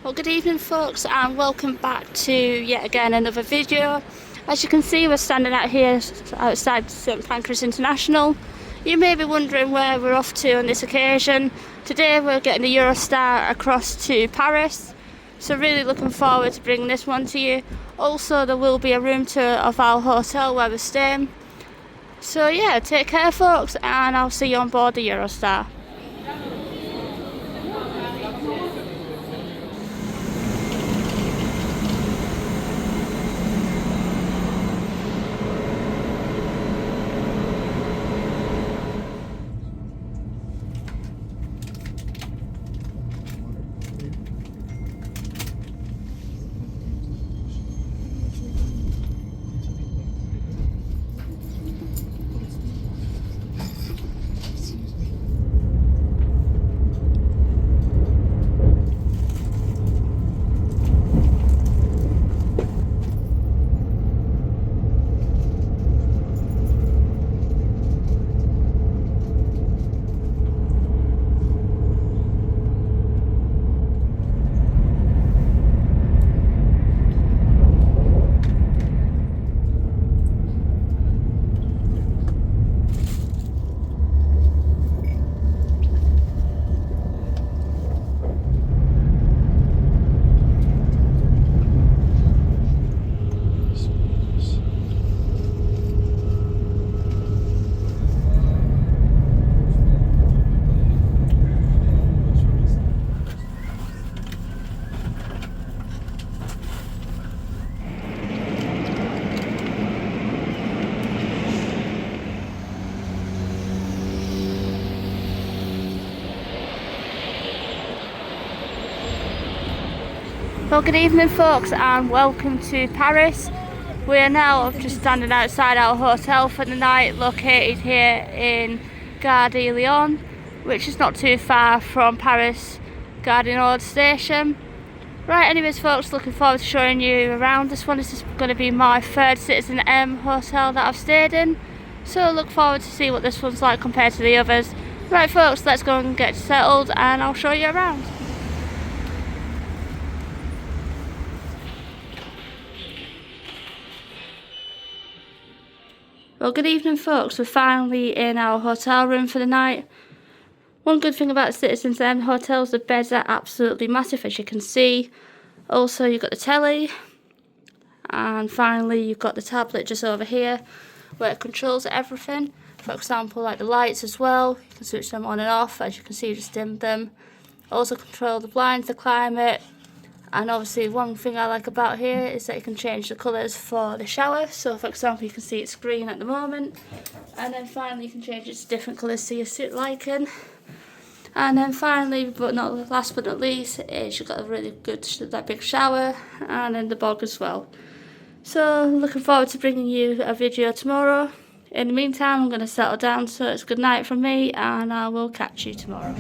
Well, good evening folks, and welcome back to yet again another video. As you can see, we're standing out here outside St Pancras International. You may be wondering where we're off to on this occasion. Today we're getting the Eurostar across to Paris, so really looking forward to bringing this one to you. Also, there will be a room tour of our hotel where we're staying. So yeah, take care folks, and I'll see you on board the Eurostar. Well, good evening folks, and welcome to Paris. We are now just standing outside our hotel for the night, located here in Gare de Lyon, which is not too far from Paris Gare de Nord station. Right, anyways folks, looking forward to showing you around. This one is going to be my third Citizen M hotel that I've stayed in, so look forward to see what this one's like compared to the others. Right folks, let's go and get settled and I'll show you around. Well, good evening folks, we're finally in our hotel room for the night. One good thing about Citizens M hotels, the beds are absolutely massive, as you can see. Also, you've got the telly, and finally you've got the tablet just over here where it controls everything. For example, like the lights as well, you can switch them on and off. As you can see, you just dim them. Also control the blinds, the climate. And obviously one thing I like about here is that you can change the colours for the shower. So for example, you can see it's green at the moment, and then finally you can change it to different colours to your suit liking. And then finally, but not last but not least, is you've got a really good that big shower, and then the bog as well. So looking forward to bringing you a video tomorrow. In the meantime, I'm going to settle down, so it's good night from me, and I will catch you tomorrow.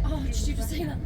Oh, did you just say that?